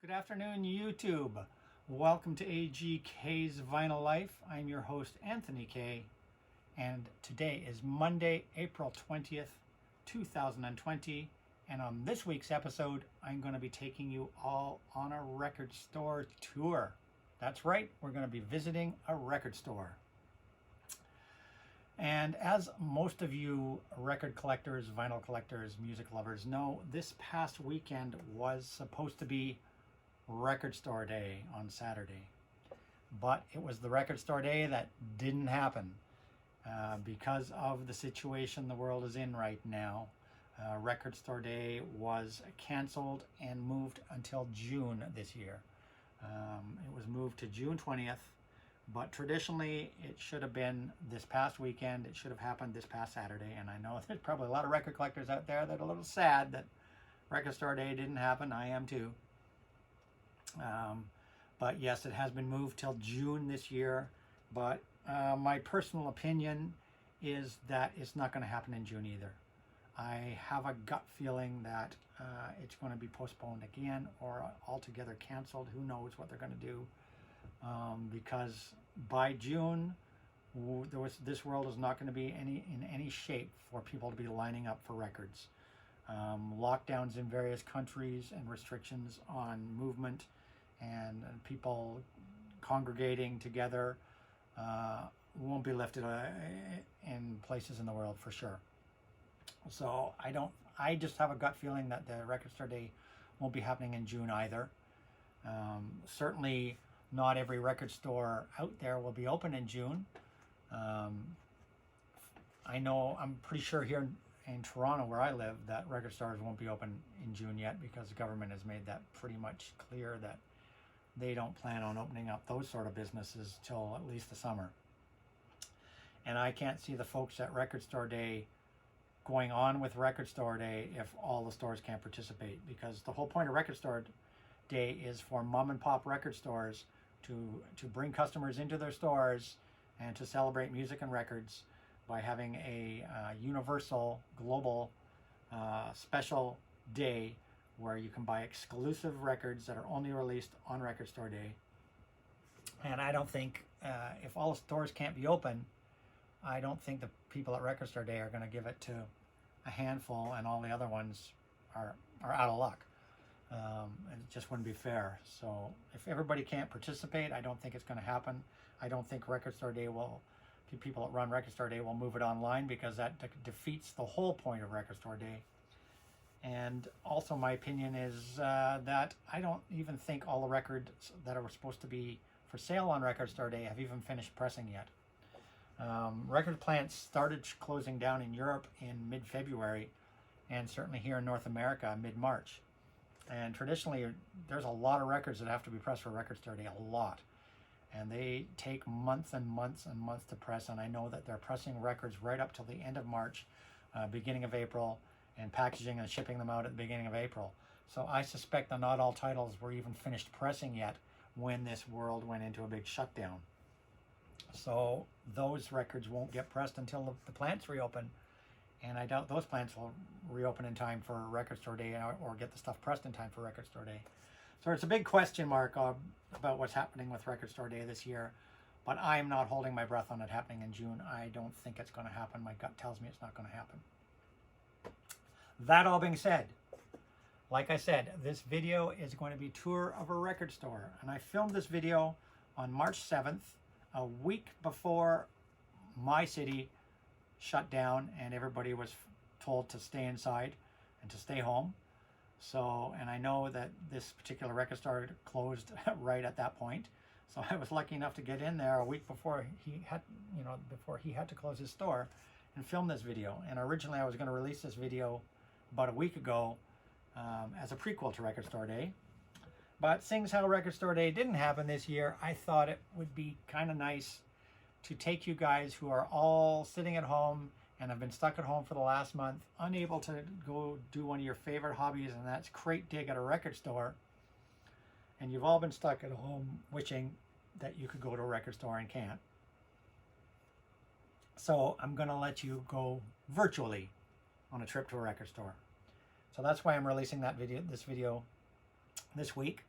Good afternoon, YouTube. Welcome to AGK's Vinyl Life. I'm your host, Anthony K. And today is Monday, April 20th, 2020. And on this week's episode, I'm going to be taking you all on a record store tour. That's right, we're going to be visiting a record store. And as most of you record collectors, vinyl collectors, music lovers know, this past weekend was supposed to be record store day on Saturday. But it was the record store day that didn't happen because of the situation the world is in right now. Record store day was canceled and moved until June this year. It was moved to June 20th. But traditionally, it should have been this past weekend. It should have happened this past Saturday. And I know there's probably a lot of record collectors out there that are a little sad that Record Store Day didn't happen. I am too. But yes, it has been moved till June this year. But my personal opinion is that it's not going to happen in June either. I have a gut feeling that it's going to be postponed again or altogether canceled. Who knows what they're going to do. Because by June, this world is not going to be in any shape for people to be lining up for records. Lockdowns in various countries and restrictions on movement and people congregating together won't be lifted in places in the world for sure. So I just have a gut feeling that the Record Store Day won't be happening in June either. Certainly not every record store out there will be open in June. I'm pretty sure here in Toronto where I live that record stores won't be open in June yet because the government has made that pretty much clear that they don't plan on opening up those sort of businesses till at least the summer. And I can't see the folks at Record Store Day going on with Record Store Day if all the stores can't participate, because the whole point of Record Store Day is for mom and pop record stores to bring customers into their stores and to celebrate music and records by having a universal, global, special day where you can buy exclusive records that are only released on Record Store Day. And I don't think, if all the stores can't be open, I don't think the people at Record Store Day are going to give it to a handful and all the other ones are out of luck. And it just wouldn't be fair. So if everybody can't participate, I don't think it's going to happen. I don't think Record Store Day people that run Record Store Day will move it online, because that defeats the whole point of Record Store Day. And also my opinion is that I don't even think all the records that are supposed to be for sale on Record Store Day have even finished pressing yet. Record plants started closing down in Europe in mid-February, and certainly here in North America mid-March. And traditionally, there's a lot of records that have to be pressed for Record Store Day, a lot. And they take months and months and months to press. And I know that they're pressing records right up till the end of March, beginning of April, and packaging and shipping them out at the beginning of April. So I suspect that not all titles were even finished pressing yet when this world went into a big shutdown. So those records won't get pressed until the plants reopen. And I doubt those plants will reopen in time for Record Store Day or get the stuff pressed in time for Record Store Day. So it's a big question mark about what's happening with Record Store Day this year. But I'm not holding my breath on it happening in June. I don't think it's going to happen. My gut tells me it's not going to happen. That all being said, like I said, this video is going to be tour of a record store. And I filmed this video on March 7th, a week before my city shut down and everybody was told to stay inside and to stay home. So, and I know that this particular record store closed right at that point. So I was lucky enough to get in there a week before he had to close his store and film this video. And originally I was going to release this video about a week ago as a prequel to Record Store Day. But seeing as how Record Store Day didn't happen this year, I thought it would be kind of nice to take you guys who are all sitting at home and have been stuck at home for the last month, unable to go do one of your favorite hobbies, and that's crate dig at a record store. And you've all been stuck at home wishing that you could go to a record store and can't. So I'm going to let you go virtually on a trip to a record store. So that's why I'm releasing this video this week.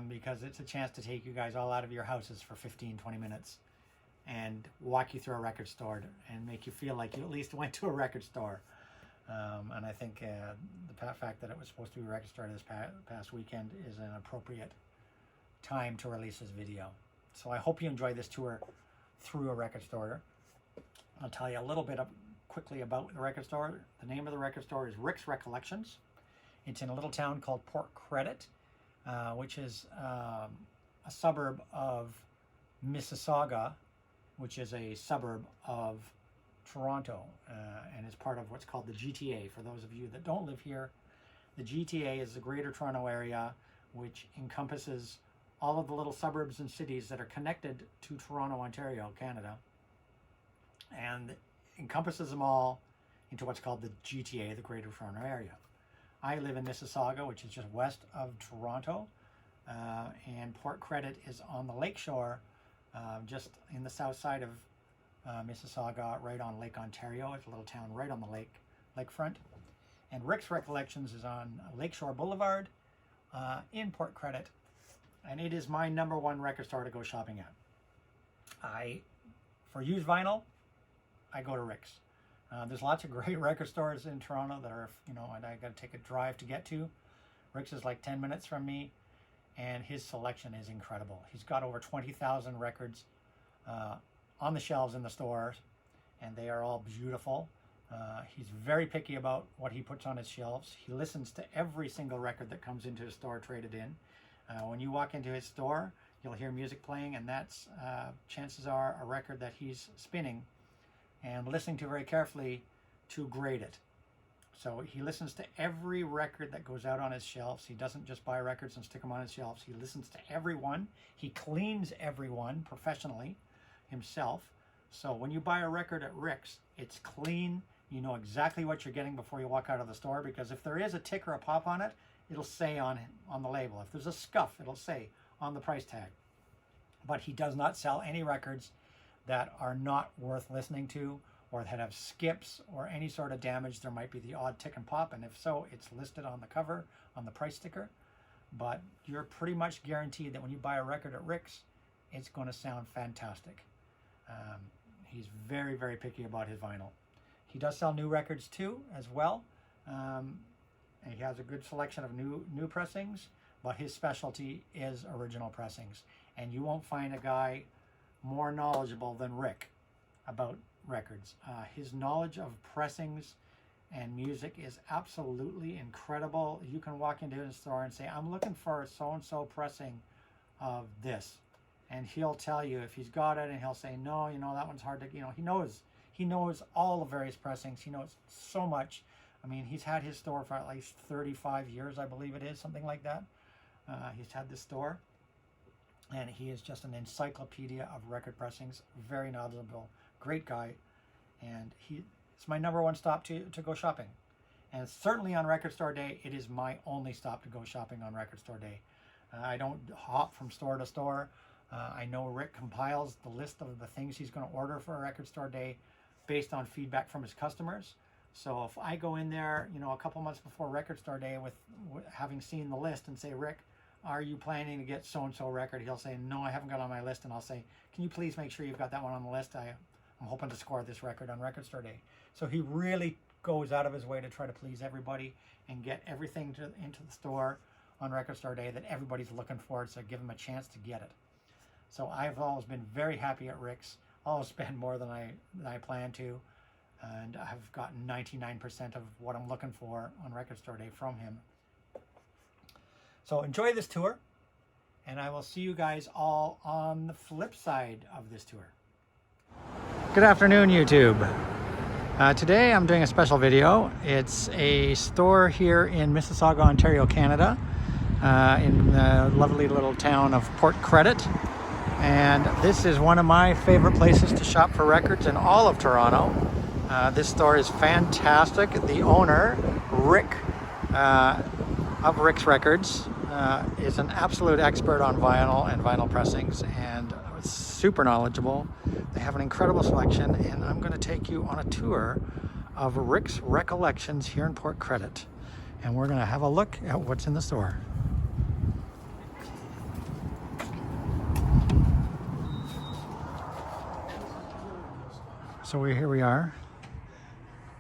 because it's a chance to take you guys all out of your houses for 15-20 minutes and walk you through a record store and make you feel like you at least went to a record store. And I think the fact that it was supposed to be a record store this past weekend is an appropriate time to release this video. So I hope you enjoy this tour through a record store. I'll tell you a little bit quickly about the record store. The name of the record store is Rick's Recollections. It's in a little town called Port Credit, which is a suburb of Mississauga, which is a suburb of Toronto, and is part of what's called the GTA. For those of you that don't live here, the GTA is the Greater Toronto Area, which encompasses all of the little suburbs and cities that are connected to Toronto, Ontario, Canada, and encompasses them all into what's called the GTA, the Greater Toronto Area. I live in Mississauga, which is just west of Toronto, and Port Credit is on the lakeshore, just in the south side of Mississauga, right on Lake Ontario. It's a little town right on the lakefront. And Rick's Recollections is on Lakeshore Boulevard in Port Credit, and it is my #1 record store to go shopping at. For used vinyl, I go to Rick's. There's lots of great record stores in Toronto that are, and I got to take a drive to get to. Rick's is like 10 minutes from me, and his selection is incredible. He's got over 20,000 records on the shelves in the stores, and they are all beautiful. He's very picky about what he puts on his shelves. He listens to every single record that comes into his store traded in. When you walk into his store, you'll hear music playing, and that's chances are a record that he's spinning and listening to very carefully to grade it. So he listens to every record that goes out on his shelves. He doesn't just buy records and stick them on his shelves. He listens to every one. He cleans every one professionally himself. So when you buy a record at Rick's, it's clean. You know exactly what you're getting before you walk out of the store, because if there is a tick or a pop on it, it'll say on the label. If there's a scuff, it'll say on the price tag. But he does not sell any records that are not worth listening to, or that have skips or any sort of damage. There might be the odd tick and pop, and if so, it's listed on the cover, on the price sticker. But you're pretty much guaranteed that when you buy a record at Rick's, it's going to sound fantastic. He's very, very picky about his vinyl. He does sell new records too, as well. And he has a good selection of new pressings, but his specialty is original pressings. And you won't find a guy more knowledgeable than Rick about records. His knowledge of pressings and music is absolutely incredible. You can walk into his store and say, I'm looking for a so-and-so pressing of this. And he'll tell you if he's got it, and he'll say, no, that one's hard to, he knows all the various pressings. He knows so much. I mean, he's had his store for at least 35 years, I believe it is, something like that. He's had this store. And he is just an encyclopedia of record pressings, very knowledgeable, great guy. And it's my #1 stop to go shopping. And certainly on record store day, it is my only stop to go shopping on record store day. I don't hop from store to store. I know Rick compiles the list of the things he's going to order for a record store day based on feedback from his customers. So if I go in there, a couple months before record store day with having seen the list and say, Rick, are you planning to get so-and-so record? He'll say, no, I haven't got it on my list. And I'll say, can you please make sure you've got that one on the list? I'm hoping to score this record on record store day. So he really goes out of his way to try to please everybody and get everything into the store on record store day that everybody's looking for, so give him a chance to get it. So I've always been very happy at Rick's. I'll spend more than I plan to, and I've gotten 99% of what I'm looking for on record store day from him. So enjoy this tour, and I will see you guys all on the flip side of this tour. Good afternoon, YouTube. Today I'm doing a special video. It's a store here in Mississauga, Ontario, Canada, in the lovely little town of Port Credit. And this is one of my favorite places to shop for records in all of Toronto. This store is fantastic. The owner, Rick, of Rick's Records, is an absolute expert on vinyl and vinyl pressings, and super knowledgeable. They have an incredible selection, and I'm going to take you on a tour of Rick's Recollections here in Port Credit, and we're going to have a look at what's in the store. So here we are.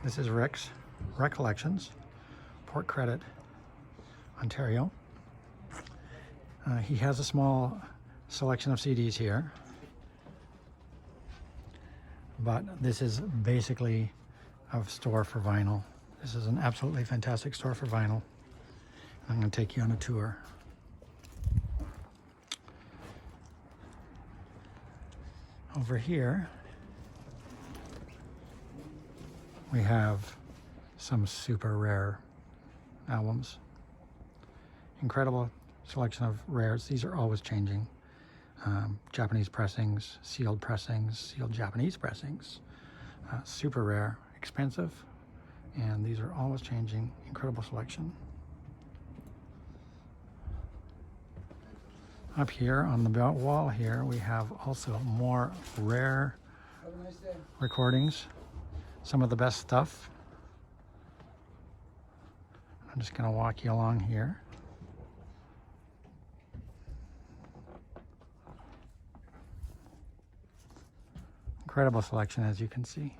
This is Rick's Recollections, Port Credit, Ontario. He has a small selection of CDs here, but this is basically a store for vinyl. This is an absolutely fantastic store for vinyl. I'm going to take you on a tour. Over here, we have some super rare albums. Incredible selection of rares. These are always changing. Japanese pressings, sealed Japanese pressings. Super rare, expensive, and these are always changing. Incredible selection. Up here on the wall here, we have also more rare recordings. Some of the best stuff. I'm just going to walk you along here. Incredible selection, as you can see.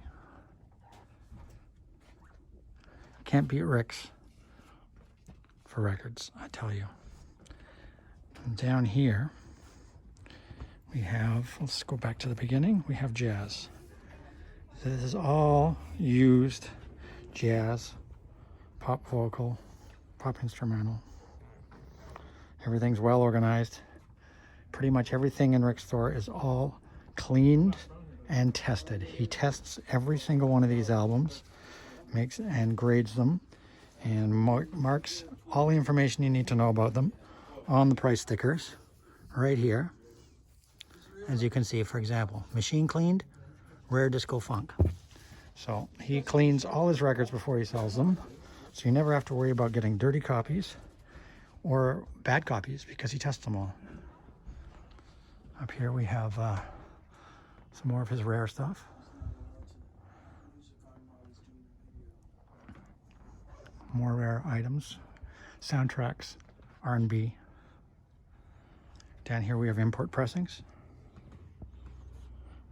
Can't beat Rick's for records, I tell you. And down here, we have, let's go back to the beginning, we have jazz. This is all used jazz, pop vocal, pop instrumental. Everything's well organized. Pretty much everything in Rick's store is all cleaned and tested. He tests every single one of these albums, makes and grades them, and marks all the information you need to know about them on the price stickers right here. As you can see, for example, machine cleaned, rare disco funk. So he cleans all his records before he sells them, so you never have to worry about getting dirty copies or bad copies because he tests them all. Up here we have some more of his rare stuff. More rare items, soundtracks, R&B. Down here we have import pressings.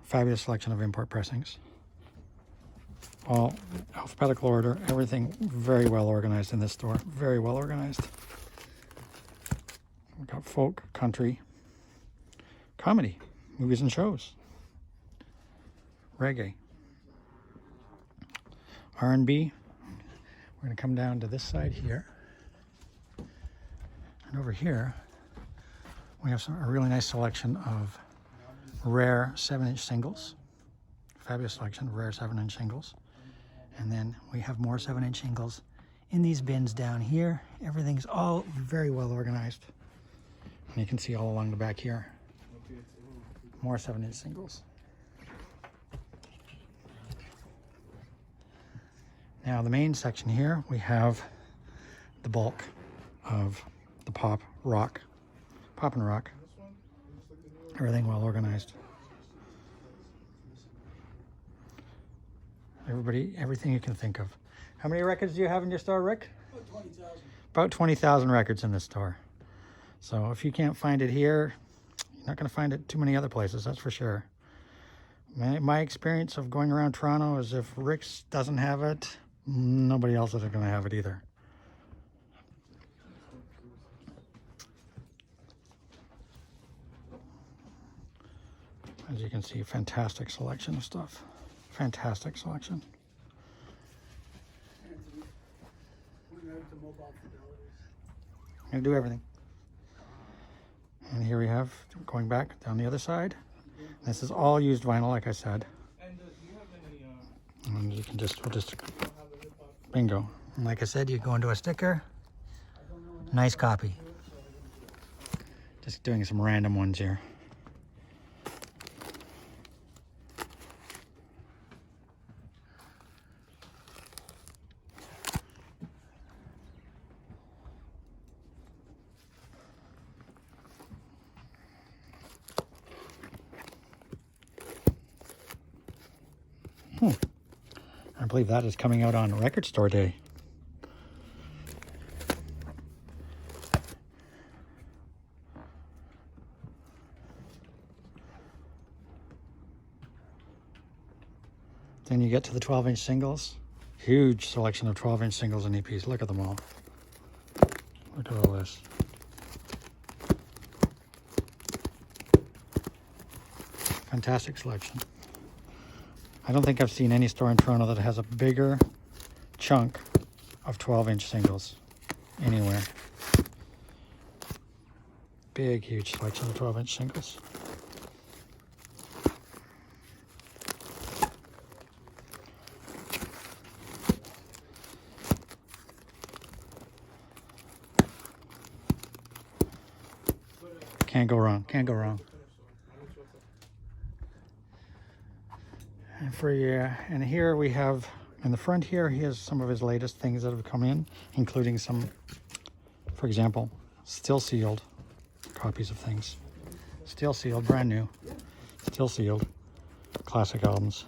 Fabulous selection of import pressings. All alphabetical order, everything very well organized in this store. Very well organized. We've got folk, country, comedy, movies and shows, reggae, R&B. We're going to come down to this side here. And over here, we have a really nice selection of rare 7-inch singles. Fabulous selection of rare 7-inch singles. And then we have more 7-inch singles in these bins down here. Everything's all very well organized. And you can see all along the back here, more 7-inch singles. Now the main section here, we have the bulk of the pop and rock. Everything well organized. Everything you can think of. How many records do you have in your store, Rick? About 20,000. About 20,000 records in this store. So if you can't find it here, you're not going to find it too many other places, that's for sure. My experience of going around Toronto is if Rick's doesn't have it, nobody else is going to have it either. As you can see, fantastic selection of stuff. Fantastic selection. I'm going to do everything. And here we have, going back down the other side. This is all used vinyl, like I said. And you can we'll just, bingo. And like I said, you go into a sticker. Nice copy. Just doing some random ones here. I believe that is coming out on Record Store Day. Then you get to the 12-inch singles. Huge selection of 12-inch singles and EPs. Look at them all. Look at all this. Fantastic selection. I don't think I've seen any store in Toronto that has a bigger chunk of 12-inch singles anywhere. Big, huge selection of 12-inch singles. Can't go wrong. Can't go wrong. And and here we have in the front here, he has some of his latest things that have come in, including some, for example, still sealed copies of things. Still sealed, brand new. Still sealed. Classic albums.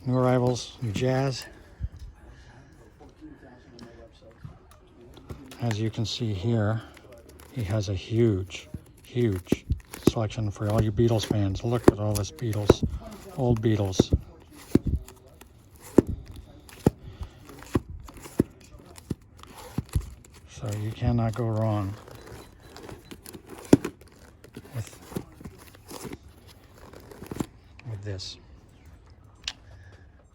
New arrivals, new jazz. As you can see here, he has a huge selection for all you Beatles fans. Look at all this Beatles, old Beatles. So you cannot go wrong with this.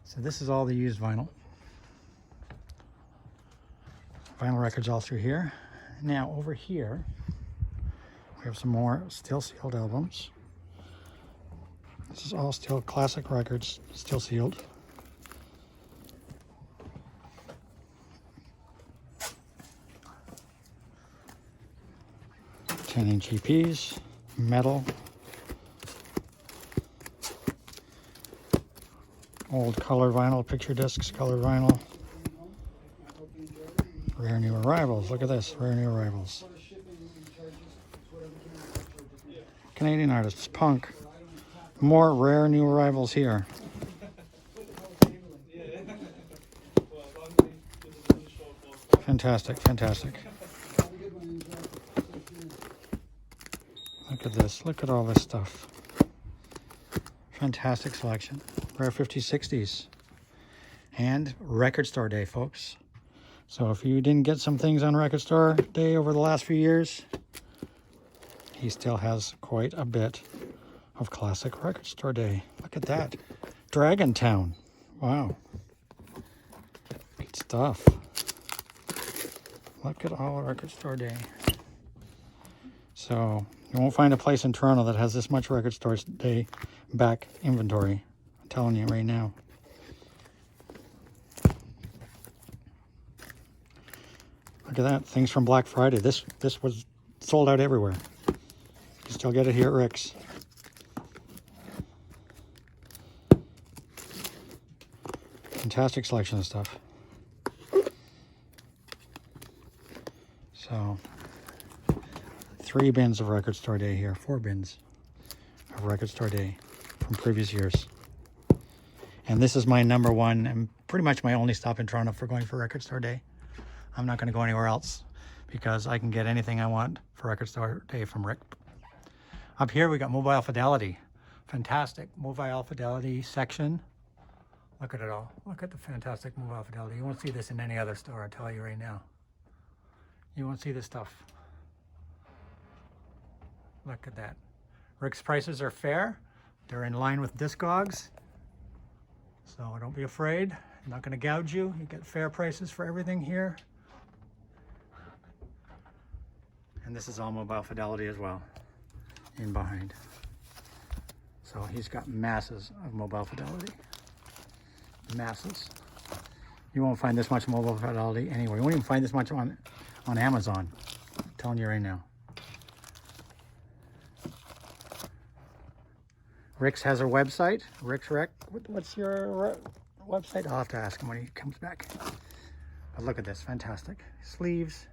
So this is all the used vinyl. Vinyl records all through here. Now over here, we have some more still sealed albums. This is all still classic records, still sealed. "10-inch EPs, metal, old color vinyl, picture discs, color vinyl, rare new arrivals." Look at this, rare new arrivals. Canadian artists, punk. More rare new arrivals here. Fantastic, fantastic. Look at this, look at all this stuff. Fantastic selection. Rare 50s, 60s. And Record Store Day, folks. So if you didn't get some things on Record Store Day over the last few years, he still has quite a bit of classic Record Store Day. Look at that. Dragon Town. Wow. Good stuff. Look at all Record Store Day. So you won't find a place in Toronto that has this much Record Store Day back inventory. I'm telling you right now. Look at that. Things from Black Friday. This was sold out everywhere. You still get it here at Rick's. Fantastic selection of stuff. So 3 bins of Record Store Day here. 4 bins of Record Store Day from previous years. And this is my number one and pretty much my only stop in Toronto for going for Record Store Day. I'm not going to go anywhere else because I can get anything I want for Record Store Day from Rick. Up here we got Mobile Fidelity. Fantastic Mobile Fidelity section. Look at it all. Look at the fantastic Mobile Fidelity. You won't see this in any other store, I'll tell you right now. You won't see this stuff. Look at that. Rick's prices are fair. They're in line with Discogs. So don't be afraid. I'm not going to gouge you. You get fair prices for everything here. And this is all Mobile Fidelity as well, in behind. So he's got masses of Mobile Fidelity. Masses. You won't find this much Mobile Fidelity anywhere. You won't even find this much on Amazon. I'm telling you right now. Rick's has a website. Rick's Rec. What's your website? I'll have to ask him when he comes back. But look at this. Fantastic. Sleeves.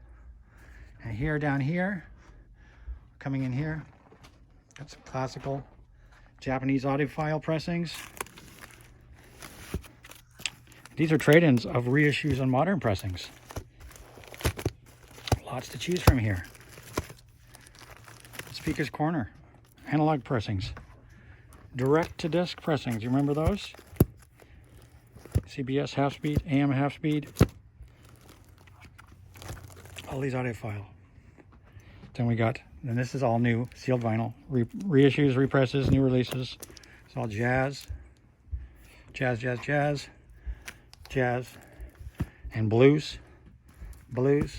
And here, down here, coming in here, got some classical Japanese audiophile pressings. These are trade-ins of reissues and modern pressings. Lots to choose from here. Speaker's Corner, analog pressings. Direct-to-disc pressings, you remember those? CBS half speed, AM half speed. All these audiophile. Then we got, and this is all new, sealed vinyl. Reissues, represses, new releases. It's all jazz. Jazz, jazz, jazz. Jazz. And blues. Blues.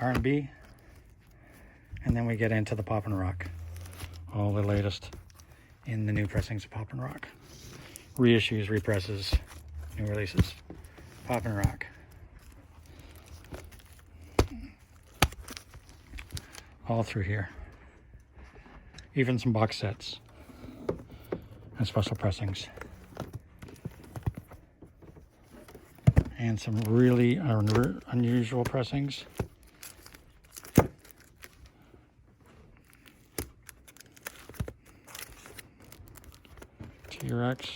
R&B. And then we get into the pop and rock. All the latest in the new pressings of pop and rock. Reissues, represses, new releases. Pop and rock. All through here. Even some box sets and special pressings. And some really unusual pressings. T-Rex.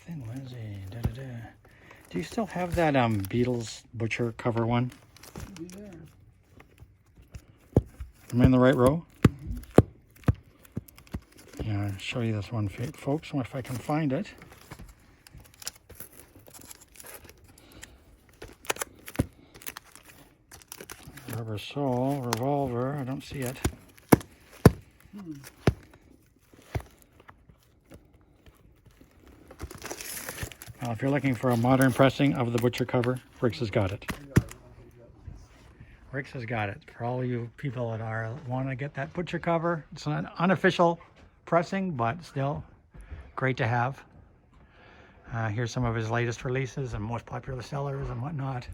Thin Lizzy. Da, da, da. Do you still have that Beatles Butcher cover one? Yeah. Am I in the right row? Yeah, I'll show you this one, folks, if I can find it. Rubber Soul, Revolver, I don't see it. Well, if you're looking for a modern pressing of the Butcher cover, Rick's has got it. Rick's has got it. For all you people that want to get that Butcher cover, it's an unofficial pressing, but still great to have. Here's some of his latest releases and most popular sellers and whatnot.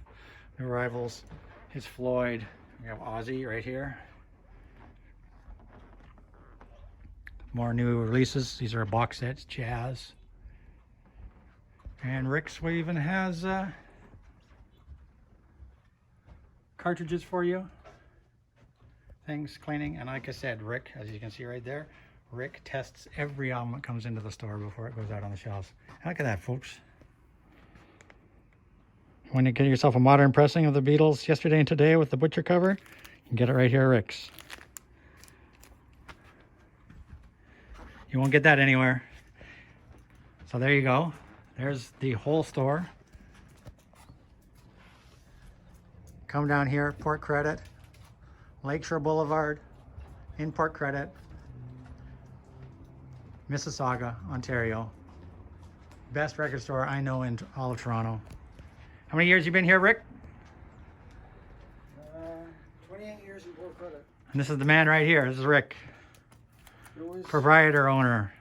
New arrivals. His Floyd. We have Ozzy right here. More new releases. These are box sets, jazz. And Rick's even has cartridges for you, things, cleaning, and like I said, Rick, as you can see right there, Rick tests every album that comes into the store before it goes out on the shelves. And look at that, folks. When you get yourself a modern pressing of the Beatles Yesterday and Today with the Butcher cover, you can get it right here at Rick's. You won't get that anywhere. So there you go. There's the whole store. Come down here, Port Credit, Lakeshore Boulevard, in Port Credit, Mississauga, Ontario. Best record store I know in all of Toronto. How many years you been here, Rick? 28 years in Port Credit. And this is the man right here. This is Rick. Proprietor, owner,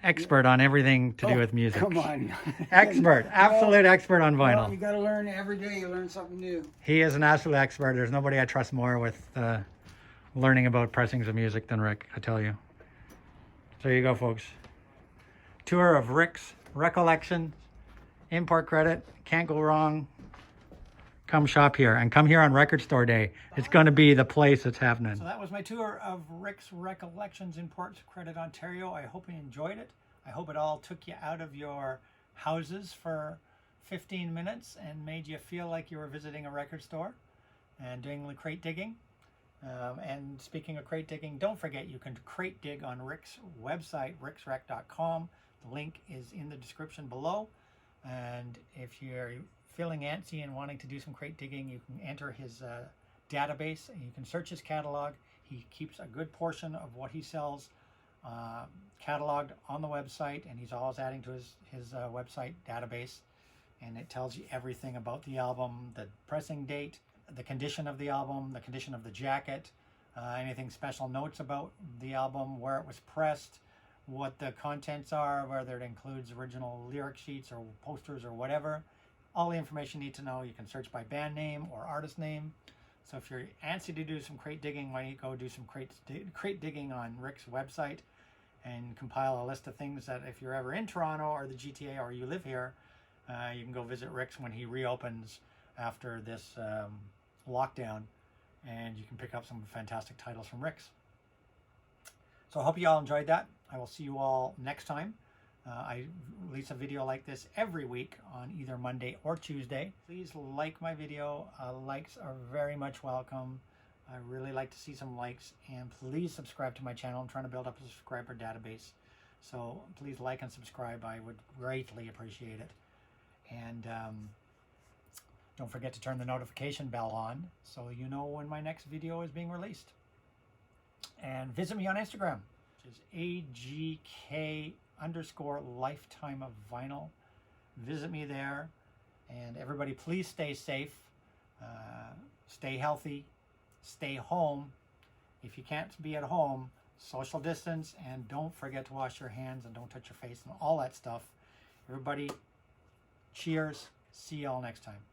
expert on everything to do with music. Come on. Expert, absolute expert on vinyl. Well, you got to learn every day. You learn something new. He is an absolute expert. There's nobody I trust more with learning about pressings of music than Rick, I tell you. So there you go, folks. Tour of Rick's Recollection, Import Credit. Can't go wrong. Come shop here, and come here on Record Store Day. It's going to be the place that's happening. So that was my tour of Rick's Recollections in Port Credit, Ontario. I hope you enjoyed it. I hope it all took you out of your houses for 15 minutes and made you feel like you were visiting a record store and doing the crate digging. And speaking of crate digging, don't forget you can crate dig on Rick's website, ricksrec.com. The link is in the description below. And if you're feeling antsy and wanting to do some crate digging, you can enter his database and you can search his catalog. He keeps a good portion of what he sells cataloged on the website, and he's always adding to his website database, and it tells you everything about the album, the pressing date, the condition of the album, the condition of the jacket, anything special notes about the album, where it was pressed, what the contents are, whether it includes original lyric sheets or posters or whatever. All the information you need to know. You can search by band name or artist name. So if you're antsy to do some crate digging, why don't you go do some crate digging on Rick's website and compile a list of things that if you're ever in Toronto or the GTA or you live here, you can go visit Rick's when he reopens after this lockdown, and you can pick up some fantastic titles from Rick's. So I hope you all enjoyed that. I will see you all next time. I release a video like this every week on either Monday or Tuesday. Please like my video. Likes are very much welcome. I really like to see some likes, and please subscribe to my channel. I'm trying to build up a subscriber database So please like and subscribe. I would greatly appreciate it. And don't forget to turn the notification bell on so you know when my next video is being released. And visit me on Instagram, which is AGK_lifetime of vinyl. Visit me there. And everybody, please stay safe, stay healthy, stay home. If you can't be at home, social distance, and don't forget to wash your hands and don't touch your face and all that stuff. Everybody, cheers. See y'all next time.